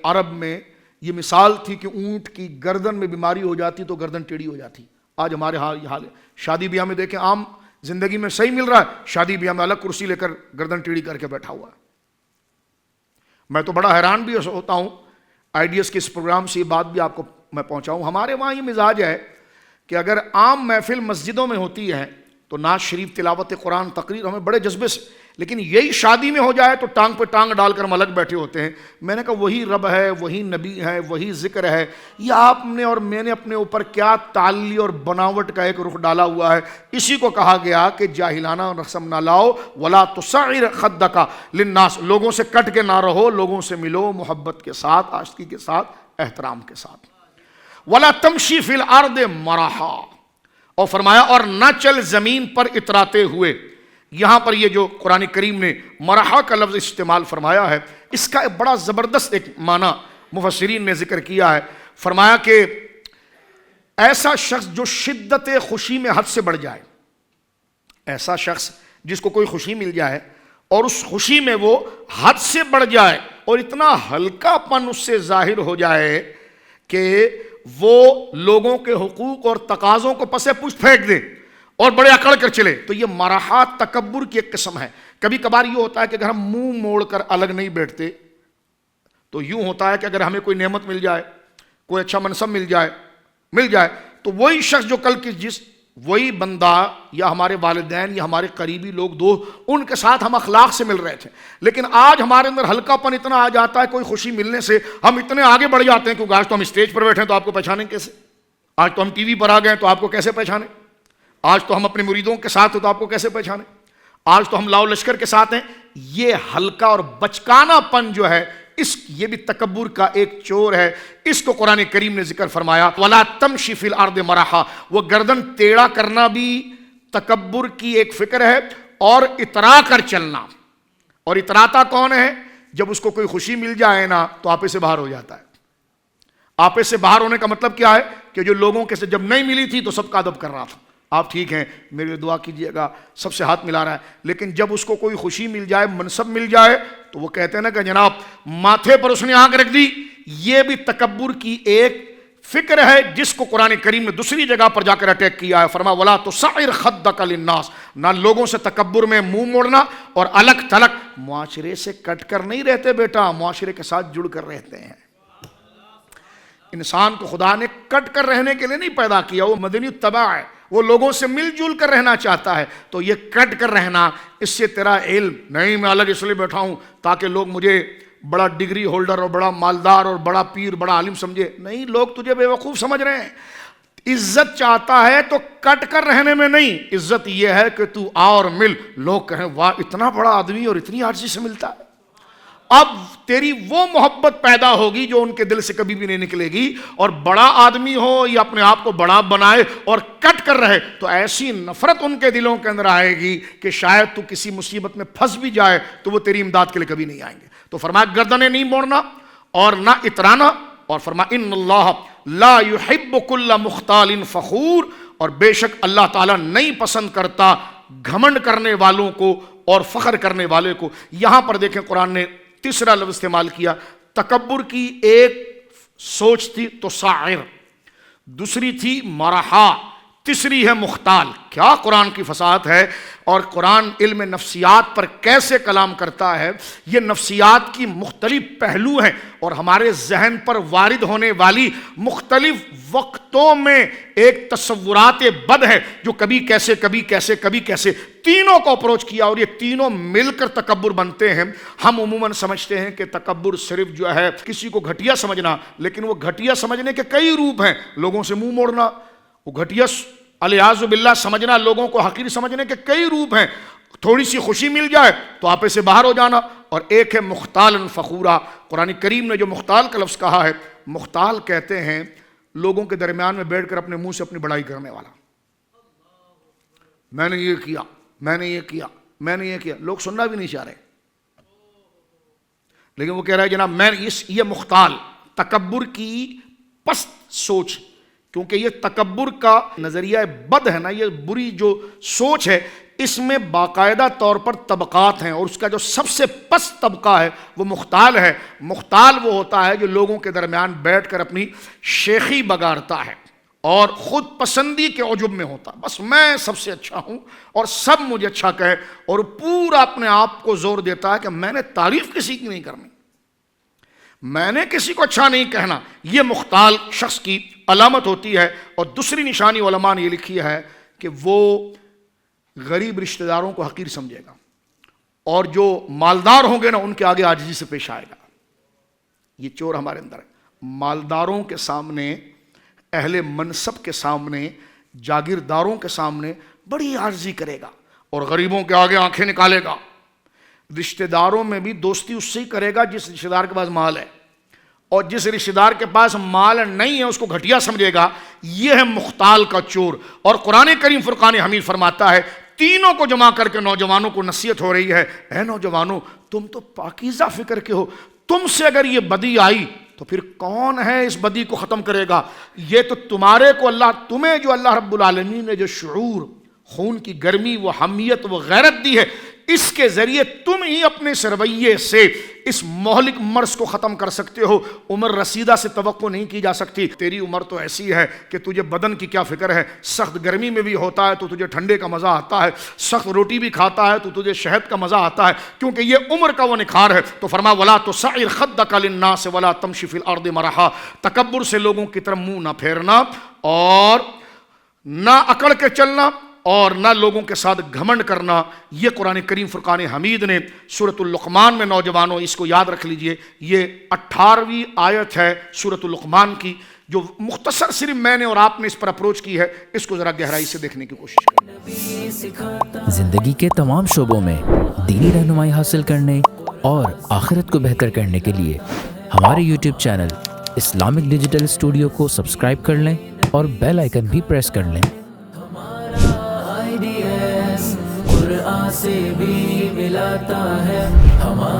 عرب میں یہ مثال تھی کہ اونٹ کی گردن میں بیماری ہو جاتی تو گردن ٹیڑھی ہو جاتی. آج ہمارے یہ حال ہے. شادی بیاہ میں دیکھیں عام زندگی میں صحیح مل رہا ہے, شادی بیاہ میں الگ کرسی لے کر گردن ٹیڑھی کر کے بیٹھا ہوا ہے. میں تو بڑا حیران بھی ہوتا ہوں آئیڈیاز کے اس پروگرام سے یہ بات بھی آپ کو میں پہنچاؤں. ہمارے وہاں یہ مزاج ہے کہ اگر عام محفل مسجدوں میں ہوتی ہے تو نعت شریف, تلاوت قرآن, تقریر ہمیں بڑے جذبے سے, لیکن یہی شادی میں ہو جائے تو ٹانگ پہ ٹانگ ڈال کر ہم الگ بیٹھے ہوتے ہیں. میں نے کہا وہی رب ہے, وہی نبی ہے, وہی ذکر ہے, یہ آپ نے اور میں نے اپنے اوپر کیا تعلی اور بناوٹ کا ایک رخ ڈالا ہوا ہے. اسی کو کہا گیا کہ جاہلانہ رسم نہ لاؤ, ولا تصعر خدک للناس, لوگوں سے کٹ کے نہ رہو, لوگوں سے ملو محبت کے ساتھ, عاشقی کے ساتھ, احترام کے ساتھ. ولا تمشی فی الارض مرحا, اور فرمایا اور نہ چل زمین پر اتراتے ہوئے. یہاں پر یہ جو قرآن کریم نے مرحا کا لفظ استعمال فرمایا ہے, اس کا ایک بڑا زبردست ایک معنی مفسرین نے ذکر کیا ہے. فرمایا کہ ایسا شخص جو شدت خوشی میں حد سے بڑھ جائے, ایسا شخص جس کو کوئی خوشی مل جائے اور اس خوشی میں وہ حد سے بڑھ جائے اور اتنا ہلکا پن اس سے ظاہر ہو جائے کہ وہ لوگوں کے حقوق اور تقاضوں کو پس پشت پھینک دے اور بڑے اکڑ کر چلے, تو یہ مرحا تکبر کی ایک قسم ہے. کبھی کبھار یہ ہوتا ہے کہ اگر ہم منہ موڑ کر الگ نہیں بیٹھتے تو یوں ہوتا ہے کہ اگر ہمیں کوئی نعمت مل جائے, کوئی اچھا منصب مل جائے تو وہی شخص جو کل کی وہی بندہ یا ہمارے والدین یا ہمارے قریبی لوگ دوست, ان کے ساتھ ہم اخلاق سے مل رہے تھے, لیکن آج ہمارے اندر ہلکا پن اتنا آ جاتا ہے کوئی خوشی ملنے سے ہم اتنے آگے بڑھ جاتے ہیں کیونکہ آج تو ہم اسٹیج پر بیٹھے ہیں تو آپ کو پہچانیں کیسے, آج تو ہم ٹی وی پر آ گئے تو آپ کو کیسے پہچانیں, آج تو ہم اپنے مریدوں کے ساتھ ہیں تو آپ کو کیسے پہچانیں, آج تو ہم لاؤ لشکر کے ساتھ ہیں. یہ ہلکا اور بچکانا پن جو ہے یہ بھی تکبر کا ایک چور ہے. اس کو قرآن کریم نے ذکر فرمایا وَلَا تَمْشِ فِي الْأَرْضِ مَرَحًا, وہ گردن ٹیڑھا کرنا بھی تکبر کی ایک فکر ہے, اور اترا کر چلنا. اور اتراتا کون ہے؟ جب اس کو کوئی خوشی مل جائے نا تو آپے سے باہر ہو جاتا ہے. آپے سے باہر ہونے کا مطلب کیا ہے کہ جو لوگوں کے سے جب نہیں ملی تھی تو سب کا ادب کر رہا تھا, آپ ٹھیک ہیں, میرے لیے دعا کیجئے گا, سب سے ہاتھ ملا رہا ہے, لیکن جب اس کو کوئی خوشی مل جائے, منصب مل جائے تو وہ کہتے ہیں نا کہ جناب ماتھے پر اس نے آنکھ رکھ دی. یہ بھی تکبر کی ایک فکر ہے جس کو قرآن کریم نے دوسری جگہ پر جا کر اٹیک کیا ہے. فرمایا وَلَا تُصَعِّرْ خَدَّكَ لِلنَّاسِ, نہ لوگوں سے تکبر میں منہ موڑنا اور الگ تھلگ. معاشرے سے کٹ کر نہیں رہتے بیٹا, معاشرے کے ساتھ جڑ کر رہتے ہیں. انسان کو خدا نے کٹ کر رہنے کے لیے نہیں پیدا کیا, وہ مدنی طبع ہے, وہ لوگوں سے مل جل کر رہنا چاہتا ہے. تو یہ کٹ کر رہنا, اس سے تیرا علم نہیں, میں الگ اس لیے بیٹھا ہوں تاکہ لوگ مجھے بڑا ڈگری ہولڈر اور بڑا مالدار اور بڑا پیر, بڑا عالم سمجھے. نہیں, لوگ تجھے بے وقوف سمجھ رہے ہیں. عزت چاہتا ہے تو کٹ کر رہنے میں نہیں, عزت یہ ہے کہ تو آ اور مل, لوگ کہیں واہ اتنا بڑا آدمی اور اتنی عاجزی سے ملتا ہے. اب تیری وہ محبت پیدا ہوگی جو ان کے دل سے کبھی بھی نہیں نکلے گی. اور بڑا آدمی ہو یا اپنے آپ کو بڑا بنائے اور کٹ کر رہے تو ایسی نفرت ان کے دلوں کے اندر آئے گی کہ شاید تو کسی مصیبت میں پھنس بھی جائے تو وہ تیری امداد کے لیے کبھی نہیں آئیں گے. تو فرمایا گردنیں نہیں موڑنا اور نہ اترانا, اور فرمایا ان اللہ لا يحب كل مختال فخور, اور بے شک اللہ تعالیٰ نہیں پسند کرتا گھمنڈ کرنے والوں کو اور فخر کرنے والے کو. یہاں پر دیکھیں قرآن نے تیسرا لفظ استعمال کیا. تکبر کی ایک سوچ تھی تو ساعر, دوسری تھی مرحا, تیسری ہے مختال. کیا قرآن کی فصاحت ہے, اور قرآن علم نفسیات پر کیسے کلام کرتا ہے. یہ نفسیات کی مختلف پہلو ہیں اور ہمارے ذہن پر وارد ہونے والی مختلف وقتوں میں ایک تصورات بد ہے جو کبھی کیسے کبھی کیسے کبھی کیسے, تینوں کو اپروچ کیا اور یہ تینوں مل کر تکبر بنتے ہیں. ہم عموماً سمجھتے ہیں کہ تکبر صرف جو ہے کسی کو گھٹیا سمجھنا, لیکن وہ گھٹیا سمجھنے کے کئی روپ ہیں. لوگوں سے منہ موڑنا, وہ گھٹیا الیاذ باللہ سمجھنا, لوگوں کو حقیر سمجھنے کے کئی روپ ہیں. تھوڑی سی خوشی مل جائے تو آپے سے باہر ہو جانا. اور ایک ہے مختالاً فخورا. قرآن کریم نے جو مختال کا لفظ کہا ہے, مختال کہتے ہیں لوگوں کے درمیان میں بیٹھ کر اپنے منہ سے اپنی بڑائی کرنے والا. میں نے یہ کیا, میں نے یہ کیا, میں نے یہ کیا. لوگ سننا بھی نہیں چاہ رہے, لیکن وہ کہہ رہا ہے جناب میں یہ مختال تکبر کی پست سوچ, کیونکہ یہ تکبر کا نظریہ بد ہے نا, یہ بری جو سوچ ہے, اس میں باقاعدہ طور پر طبقات ہیں، اور اس کا جو سب سے پست طبقہ ہے وہ مختال ہے۔ مختال وہ ہوتا ہے جو لوگوں کے درمیان بیٹھ کر اپنی شیخی بگاڑتا ہے اور خود پسندی کے عجب میں ہوتا، بس میں سب سے اچھا ہوں اور سب مجھے اچھا کہے، اور پورا اپنے آپ کو زور دیتا ہے کہ میں نے تعریف کسی کی نہیں کرنی، میں نے کسی کو اچھا نہیں کہنا۔ یہ مختال شخص کی علامت ہوتی ہے۔ اور دوسری نشانی علماء نے یہ لکھی ہے کہ وہ غریب رشتہ داروں کو حقیر سمجھے گا، اور جو مالدار ہوں گے نا ان کے آگے عاجزی سے پیش آئے گا۔ یہ چور ہمارے اندر ہے، مالداروں کے سامنے، اہل منصب کے سامنے، جاگیرداروں کے سامنے بڑی عاجزی کرے گا، اور غریبوں کے آگے آنکھیں نکالے گا۔ رشتہ داروں میں بھی دوستی اس سے ہی کرے گا جس رشتہ دار کے پاس مال ہے، اور جس رشتہ دار کے پاس مال نہیں ہے اس کو گھٹیا سمجھے گا۔ یہ ہے مختال کا چور۔ اور قرآن کریم فرقان حمید فرماتا ہے، تینوں کو جمع کر کے نوجوانوں کو نصیحت ہو رہی ہے، اے نوجوانوں تم تو پاکیزہ فکر کے ہو، تم سے اگر یہ بدی آئی تو پھر کون ہے اس بدی کو ختم کرے گا؟ یہ تو تمہارے کو تمہیں جو اللہ رب العالمین نے جو شعور، خون کی گرمی، وہ حمیت، وہ غیرت دی ہے، اس کے ذریعے تم ہی اپنے اس رویے سے اس مہلک مرض کو ختم کر سکتے ہو۔ عمر رسیدہ سے توقع نہیں کی جا سکتی۔ تیری عمر تو ایسی ہے کہ تجھے بدن کی کیا فکر ہے، سخت گرمی میں بھی ہوتا ہے تو تجھے ٹھنڈے کا مزہ آتا ہے، سخت روٹی بھی کھاتا ہے تو تجھے شہد کا مزہ آتا ہے، کیونکہ یہ عمر کا وہ نکھار ہے۔ تو فرمایا وَلَا تُسَعِّرْ خَدَّكَ لِلنَّاسِ وَلَا تَمْشِ فِي الْأَرْضِ مَرَحًا، تکبر سے لوگوں کی طرف منہ نہ پھیرنا، اور نہ اکڑ کے چلنا، اور نہ لوگوں کے ساتھ گھمنڈ کرنا۔ یہ قرآن کریم فرقان حمید نے سورۃ اللقمان میں، نوجوانوں اس کو یاد رکھ لیجئے، یہ 18ویں آیت ہے سورۃ اللقمان کی، جو مختصر صرف میں نے اور آپ نے اس پر اپروچ کی ہے، اس کو ذرا گہرائی سے دیکھنے کی کوشش کریں۔ زندگی کے تمام شعبوں میں دینی رہنمائی حاصل کرنے اور آخرت کو بہتر کرنے کے لیے ہمارے YouTube channel Islamic digital studio کو سبسکرائب کر لیں اور بیل آئیکن بھی پریس کر لیں۔ قرآن سے بھی ملاتا ہے ہمارا